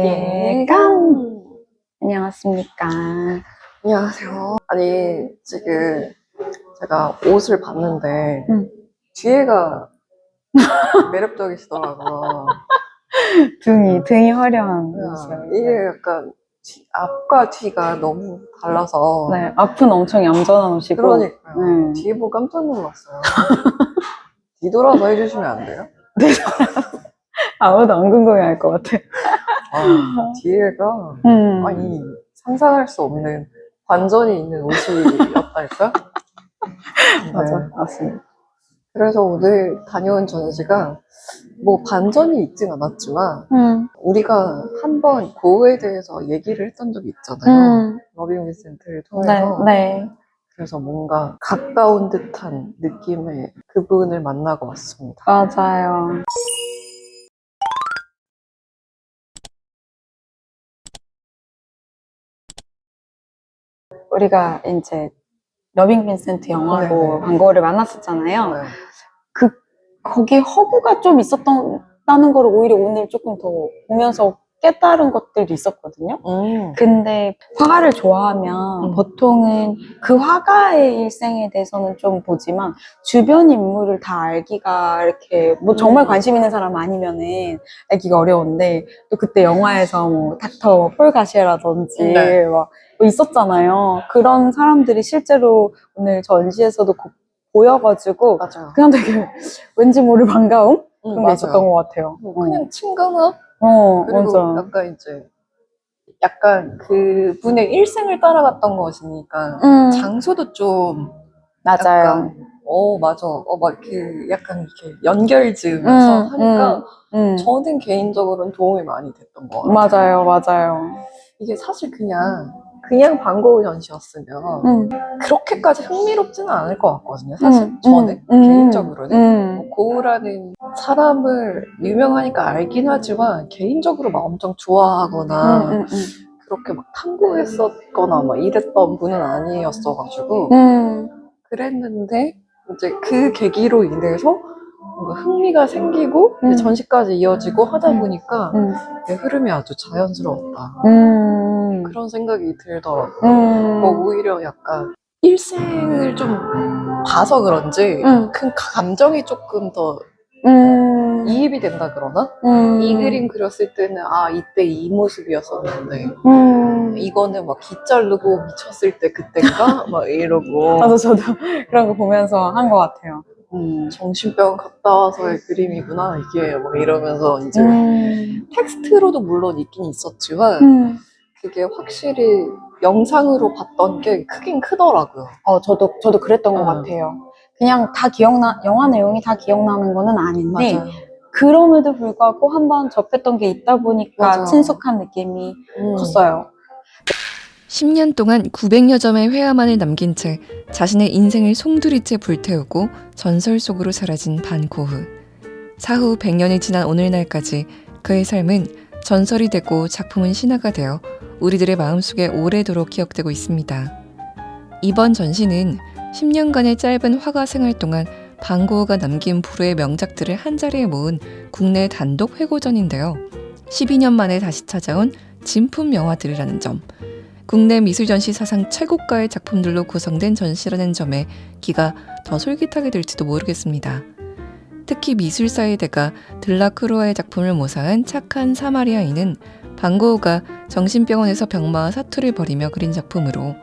예감! 안녕하십니까. 안녕하세요. 아니, 지금 제가 옷을 봤는데, 뒤에가 매력적이시더라고요. 등이 화려한 옷이에요. 이게 약간 앞과 뒤가 너무 달라서. 네, 앞은 엄청 얌전한 옷이고. 그러니까요. 뒤에 보고 깜짝 놀랐어요. 뒤돌아서 해주시면 안 돼요? 아무도 안 궁금해할 것 같아. 뒤에가 아니 상상할 수 없는 반전이 있는 옷이었달까? 맞아, 네. 맞습니다. 그래서 오늘 다녀온 전시가 뭐 반전이 있진 않았지만 우리가 한번 고흐에 대해서 얘기를 했던 적이 있잖아요. 러빙 비센트를 통해서. 네. 그래서 뭔가 가까운 듯한 느낌의 그분을 만나고 왔습니다. 맞아요. 우리가 이제 러빙 빈센트 영화로 반 고흐를 만났었잖아요. 네. 거기에 허구가 좀 있었다는 걸 오히려 오늘 조금 더 보면서 깨달은 것들도 있었거든요. 근데 화가를 좋아하면 보통은 그 화가의 일생에 대해서는 좀 보지만 주변 인물을 다 알기가 이렇게 뭐 정말 관심 있는 사람 아니면은 알기가 어려운데 또 그때 영화에서 뭐 닥터 폴 가시라든지 막 있었잖아요. 그런 사람들이 실제로 오늘 전시에서도 보여가지고 맞아요. 그냥 되게 왠지 모를 반가움? 그런 게 있었던 것 같아요. 그냥 친근함? 그리고 맞아. 약간 이제 약간 그분의 일생을 따라갔던 것이니까 장소도 좀 맞아요. 약간 맞아. 막 약간 이렇게 연결 지으면서 하니까 저는 개인적으로는 도움이 많이 됐던 것 같아요. 맞아요. 이게 사실 그냥 반 고흐 전시였으면 그렇게까지 흥미롭지는 않을 것 같거든요. 사실 저는 개인적으로는 뭐 고흐라는 사람을 유명하니까 알긴 하지만 개인적으로 막 엄청 좋아하거나 그렇게 막 탐구했었거나 막 이랬던 분은 아니었어가지고 그랬는데 이제 그 계기로 인해서 뭔가 흥미가 생기고 이제 전시까지 이어지고 하다 보니까 흐름이 아주 자연스러웠다. 그런 생각이 들더라고요. 오히려 약간 일생을 좀 봐서 그런지 그 감정이 조금 더 이입이 된다 그러나? 이 그림 그렸을 때는 이때 이 모습이었었는데 이거는 막 기 자르고 미쳤을 때 그땐가? 막 이러고. 맞아, 저도 그런 거 보면서 한 것 같아요. 정신병 갔다 와서의 그림이구나 이게 막 이러면서 이제 텍스트로도 물론 있긴 있었지만 그게 확실히 영상으로 봤던 게 크긴 크더라고요. 저도 그랬던 것 같아요. 그냥 다 영화 내용이 다 기억나는 거는 아닌데 맞아요. 그럼에도 불구하고 한번 접했던 게 있다 보니까 맞아. 친숙한 느낌이 컸어요. 10년 동안 900여 점의 회화만을 남긴 채 자신의 인생을 송두리째 불태우고 전설 속으로 사라진 반 고흐. 사후 100년이 지난 오늘날까지 그의 삶은 전설이 되고 작품은 신화가 되어 우리들의 마음속에 오래도록 기억되고 있습니다. 이번 전시는 10년간의 짧은 화가 생활 동안 반 고흐가 남긴 불후의 명작들을 한자리에 모은 국내 단독 회고전인데요. 12년 만에 다시 찾아온 진품 영화들이라는 점, 국내 미술전시 사상 최고가의 작품들로 구성된 전시라는 점에 기가 더 솔깃하게 될지도 모르겠습니다. 특히 미술사의 대가 들라크루아의 작품을 모사한 착한 사마리아인은 반 고흐가 정신병원에서 병마와 사투를 벌이며 그린 작품으로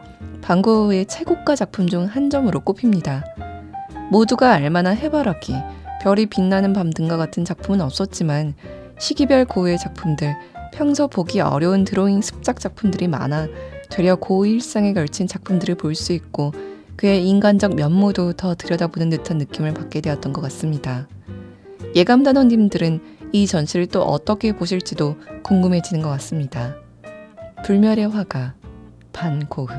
반 고흐의 최고가 작품 중 한 점으로 꼽힙니다. 모두가 알만한 해바라기, 별이 빛나는 밤 등과 같은 작품은 없었지만 시기별 고흐의 작품들, 평소 보기 어려운 드로잉 습작 작품들이 많아 되려 고흐 일상에 걸친 작품들을 볼 수 있고 그의 인간적 면모도 더 들여다보는 듯한 느낌을 받게 되었던 것 같습니다. 예감단원님들은 이 전시를 또 어떻게 보실지도 궁금해지는 것 같습니다. 불멸의 화가 반 고흐.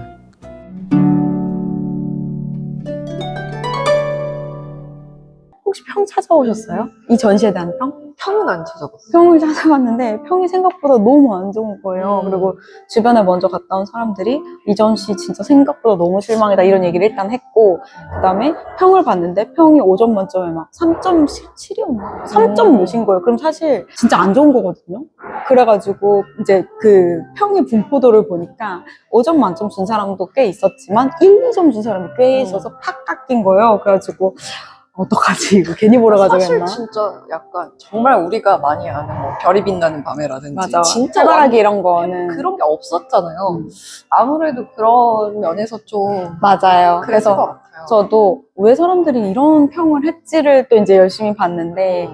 혹시 평 찾아오셨어요? 이 전시에 대한 평? 평은 안 찾아봤어요. 평을 찾아봤는데 평이 생각보다 너무 안 좋은 거예요. 그리고 주변에 먼저 갔다 온 사람들이 이전 시 진짜 생각보다 너무 실망이다 이런 얘기를 일단 했고, 그 다음에 평을 봤는데 평이 5점 만점에 막 3.7이었나? 3점 몇인 거예요. 그럼 사실 진짜 안 좋은 거거든요. 그래가지고 이제 그 평의 분포도를 보니까 5점 만점 준 사람도 꽤 있었지만 1, 2점 준 사람이 꽤 있어서 팍 깎인 거예요. 그래가지고 어떡하지? 이거 괜히 보러 가자고 사실 했나? 진짜 약간 정말 우리가 많이 아는 뭐 별이 빛나는 밤에라든지 맞아. 진짜 해바라기 이런 거는 그런 게 없었잖아요. 아무래도 그런 면에서 좀 맞아요. 그랬을 것 그래서 같아요. 저도 왜 사람들이 이런 평을 했지를 또 이제 열심히 봤는데,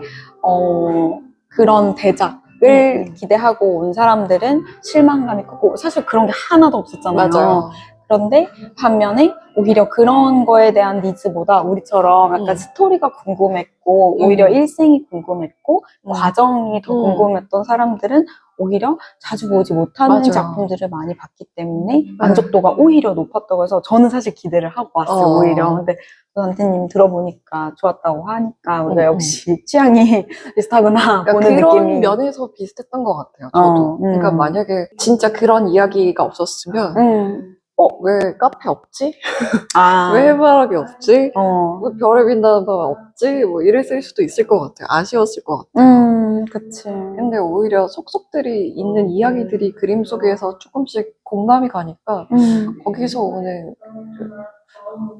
그런 대작을 기대하고 온 사람들은 실망감이 크고, 사실 그런 게 하나도 없었잖아요. 맞아요. 그런데 반면에 오히려 그런 거에 대한 니즈보다 우리처럼 약간 스토리가 궁금했고, 오히려 일생이 궁금했고, 과정이 더 궁금했던 사람들은 오히려 자주 보지 못하는 맞아요. 작품들을 많이 봤기 때문에 만족도가 오히려 높았다고 해서 저는 사실 기대를 하고 왔어요, 오히려. 근데 단테님 들어보니까 좋았다고 하니까 우리가 역시 취향이 비슷하구나, 그러니까 보는 그런 느낌이. 면에서 비슷했던 것 같아요. 저도. 그러니까 만약에 진짜 그런 이야기가 없었으면 왜 카페 없지? 왜 해바라기 없지? 왜 별에 빛나는 밤 없지? 뭐 이랬을 수도 있을 것 같아요. 아쉬웠을 것 같아요. 그치. 근데 오히려 속속들이 있는 이야기들이 그림 속에서 조금씩 공감이 가니까 거기서 오는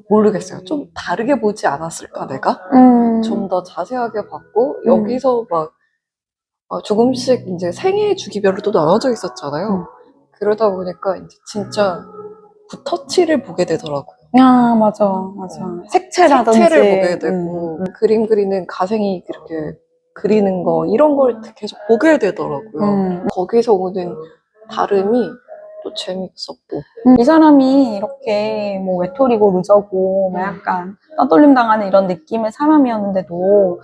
모르겠어요. 좀 다르게 보지 않았을까 내가? 좀 더 자세하게 봤고 여기서 막 조금씩 이제 생애 주기별로 또 나눠져 있었잖아요. 그러다 보니까 이제 진짜 굿터치를 보게 되더라고요. 아, 맞아, 맞아. 색채라든지. 색채를 보게 되고 그림 그리는 가생이 그렇게 그리는 거 이런 걸 계속 보게 되더라고요. 거기서 오는 다름이 또 재밌었고. 이 사람이 이렇게 뭐 외톨이고 루저고 막 약간 따돌림 당하는 이런 느낌의 사람이었는데도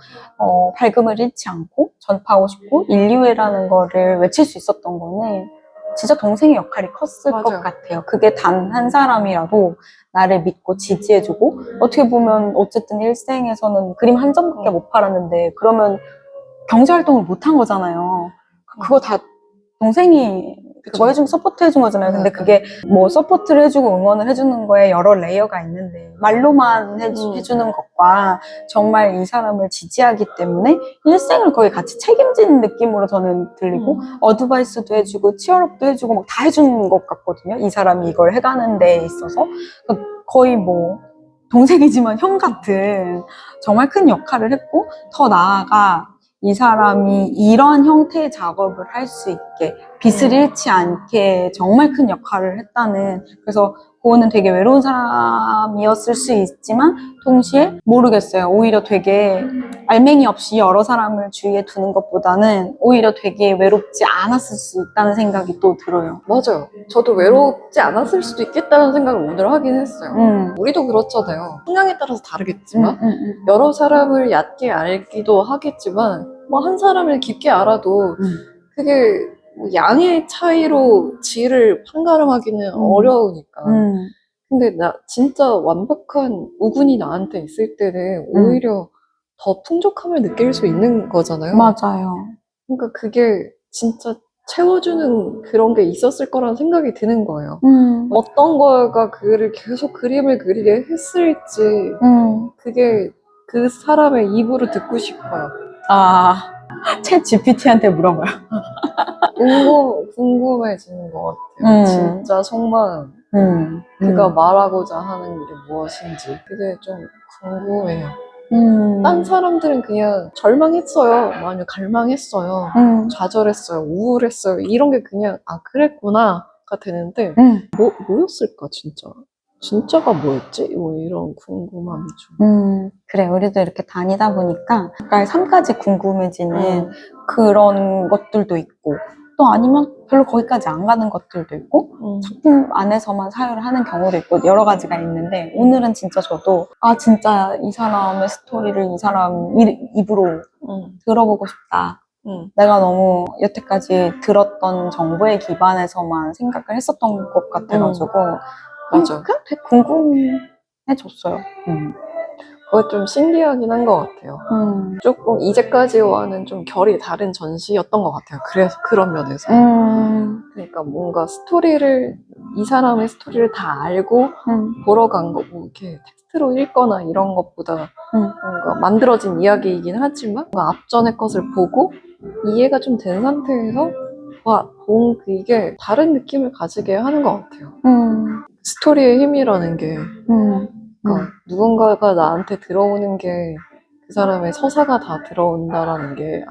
밝음을 잃지 않고 전파하고 싶고 인류애라는 거를 외칠 수 있었던 거는 진짜 동생의 역할이 컸을 맞아요. 것 같아요. 그게 단 한 사람이라도 나를 믿고 지지해주고, 어떻게 보면 어쨌든 일생에서는 그림 한 점밖에 못 팔았는데 그러면 경제활동을 못 한 거잖아요. 그거 다 동생이 그거 해준, 서포트 해준 거잖아요. 근데 그게 뭐 서포트를 해주고 응원을 해주는 거에 여러 레이어가 있는데 말로만 해주는 것과 정말 이 사람을 지지하기 때문에 일생을 거의 같이 책임진 느낌으로 저는 들리고 어드바이스도 해주고 치얼업도 해주고 막 다 해주는 것 같거든요. 이 사람이 이걸 해가는 데 있어서 거의 뭐 동생이지만 형 같은 정말 큰 역할을 했고, 더 나아가 이 사람이 이런 형태의 작업을 할 수 있게 빛을 잃지 않게 정말 큰 역할을 했다는, 그래서 고은은 되게 외로운 사람이었을 수 있지만 동시에 모르겠어요. 오히려 되게 알맹이 없이 여러 사람을 주위에 두는 것보다는 오히려 되게 외롭지 않았을 수 있다는 생각이 또 들어요. 맞아요. 저도 외롭지 않았을 수도 있겠다는 생각을 오늘 하긴 했어요. 우리도 그렇잖아요. 성향에 따라서 다르겠지만 여러 사람을 얕게 알기도 하겠지만 뭐 한 사람을 깊게 알아도 그게 뭐 양의 차이로 질을 판가름하기는 어려우니까. 근데 나 진짜 완벽한 우군이 나한테 있을 때는 오히려 더 풍족함을 느낄 수 있는 거잖아요. 맞아요. 그러니까 그게 진짜 채워주는 그런 게 있었을 거라는 생각이 드는 거예요. 어떤 거가 그를 계속 그림을 그리게 했을지 그게 그 사람의 입으로 듣고 싶어요. 챗 GPT한테 물어봐요. 궁금해지는 것 같아요. 진짜 속마음. 그가 말하고자 하는 게 무엇인지. 그게 좀 궁금해요. 딴 사람들은 그냥 절망했어요. 아니면 갈망했어요. 좌절했어요. 우울했어요. 이런 게 그냥 그랬구나가 되는데 뭐였을까 진짜? 진짜가 뭐였지? 뭐 이런 궁금함이 좀. 그래, 우리도 이렇게 다니다 보니까 약간 삶까지 궁금해지는 그런 것들도 있고, 또 아니면 별로 거기까지 안 가는 것들도 있고, 작품 안에서만 사유를 하는 경우도 있고, 여러 가지가 있는데, 오늘은 진짜 저도 진짜 이 사람의 스토리를 이 사람 입으로 들어보고 싶다. 내가 너무 여태까지 들었던 정보에 기반해서만 생각을 했었던 것 같아가지고 맞아. 그냥 되게 궁금해졌어요. 그거 좀 신기하긴 한 것 같아요. 조금 이제까지와는 좀 결이 다른 전시였던 것 같아요. 그래서 그런 면에서. 그러니까 뭔가 이 사람의 스토리를 다 알고 보러 간 거고, 이렇게 텍스트로 읽거나 이런 것보다 뭔가 만들어진 이야기이긴 하지만, 뭔가 앞전의 것을 보고 이해가 좀 된 상태에서 이게 다른 느낌을 가지게 하는 것 같아요. 스토리의 힘이라는 게, 그러니까 누군가가 나한테 들어오는 게 그 사람의 서사가 다 들어온다라는 게,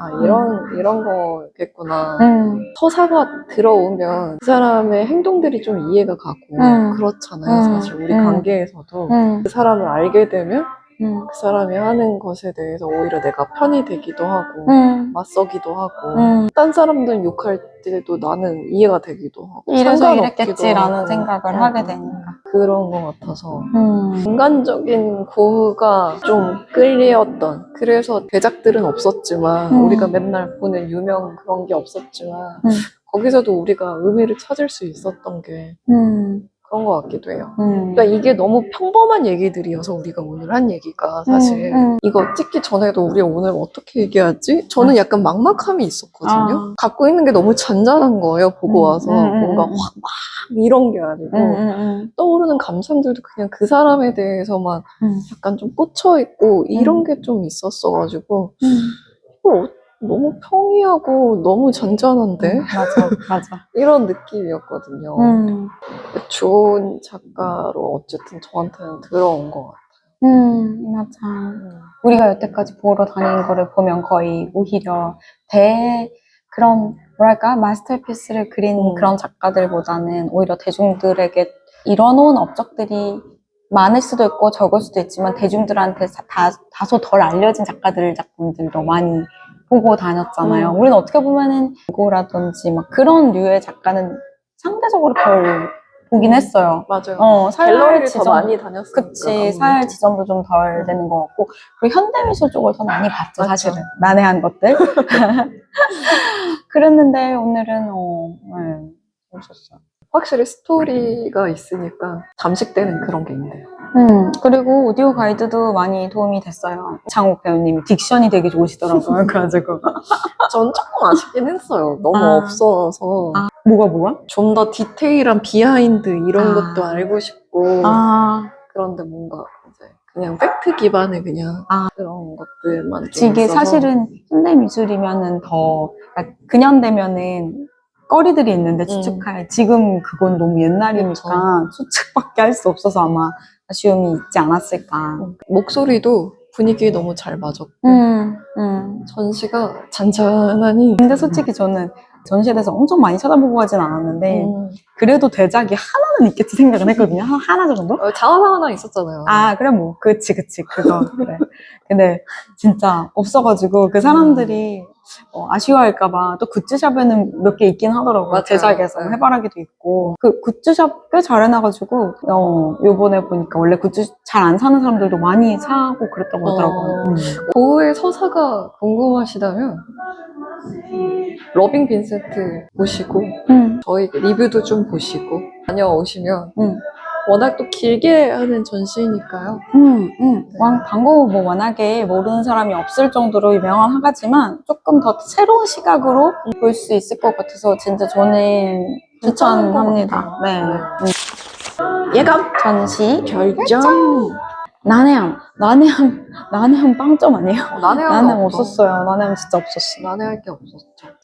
이런 거겠구나. 서사가 들어오면 그 사람의 행동들이 좀 이해가 가고, 그렇잖아요. 사실 우리 관계에서도 그 사람을 알게 되면 그 사람이 하는 것에 대해서 오히려 내가 편이 되기도 하고, 맞서기도 하고, 딴 사람들 욕할 때도 나는 이해가 되기도 하고, 이래서 상관없기도 이랬겠지라는 하고. 생각을 하게 되니까. 그런 것 같아서 인간적인 고흐가 좀 끌리었던, 그래서 대작들은 없었지만 우리가 맨날 보는 유명 그런 게 없었지만 거기서도 우리가 의미를 찾을 수 있었던 게 그런 것 같기도 해요. 그러니까 이게 너무 평범한 얘기들이어서 우리가 오늘 한 얘기가 사실 이거 찍기 전에도 우리 오늘 어떻게 얘기하지? 저는 약간 막막함이 있었거든요. 갖고 있는 게 너무 잔잔한 거예요. 보고 와서 뭔가 확 막 이런 게 아니고 떠오르는 감상들도 그냥 그 사람에 대해서만 약간 좀 꽂혀있고 이런 게 좀 있었어가지고 너무 평이하고 너무 잔잔한데? 맞아. 이런 느낌이었거든요. 좋은 작가로 어쨌든 저한테는 들어온 것 같아요. 맞아. 우리가 여태까지 보러 다닌 거를 보면 거의 오히려 그런, 뭐랄까, 마스터피스를 그린 그런 작가들보다는 오히려 대중들에게 이뤄놓은 업적들이 많을 수도 있고 적을 수도 있지만 대중들한테 다소 덜 알려진 작품들도 많이 보고 다녔잖아요. 우리는 어떻게 보면은 고라든지 막 그런 류의 작가는 상대적으로 덜 보긴 했어요. 맞아요. 갤러리를 더 많이 다녔으니까. 그치, 사활 지점도 좀 덜 되는 것 같고, 그리고 현대미술 쪽을 더 많이 봤죠, 사실은. 난해한 것들. 그랬는데, 오늘은, 재밌었어요. 확실히 스토리가 있으니까 잠식되는 그런 게 있네요. 그리고 오디오 가이드도 많이 도움이 됐어요. 장욱 배우님이 딕션이 되게 좋으시더라고요. 그래가지고. 전 조금 아쉽긴 했어요. 너무 없어서. 뭐가? 좀 더 디테일한 비하인드 이런 것도 알고 싶고. 그런데 뭔가 이제 그냥 팩트 기반의 그냥 그런 것들만 좀 이게 있어서. 사실은 현대미술이면은 그러니까 근현대면은 거리들이 있는데 추측할 지금 그건 너무 옛날이니까 추측밖에 할 수 없어서 아마 아쉬움이 있지 않았을까. 목소리도 분위기에 너무 잘 맞았고 전시가 잔잔하니. 근데 솔직히 저는 전시에 대해서 엄청 많이 쳐다보고 가진 않았는데 그래도 대작이 하나는 있겠지 생각은 했거든요. 하나 정도? 장화상 하나 있었잖아요. 그래 뭐 그치 그거 그래. 근데 진짜 없어가지고 그 사람들이 아쉬워할까봐 또 굿즈샵에는 몇 개 있긴 하더라고요. 맞아요. 제작에서 해바라기도 있고 그 굿즈샵 꽤 잘 해놔가지고 요번에 보니까 원래 굿즈 잘 안 사는 사람들도 많이 사고 그랬다고 하더라고요. 고흐의 서사가 궁금하시다면 러빙 빈센트 보시고 저희 리뷰도 좀 보시고 다녀오시면 워낙 또 길게 하는 전시니까요. 반고흐 뭐 워낙에 모르는 사람이 없을 정도로 유명한 화가지만 조금 더 새로운 시각으로 볼 수 있을 것 같아서 진짜 저는 추천합니다. 네. 예감 전시 결정. 난해함 빵점 아니에요? 난해함 없어. 없었어요. 난해함 진짜 없었어. 난해할 게 없었죠.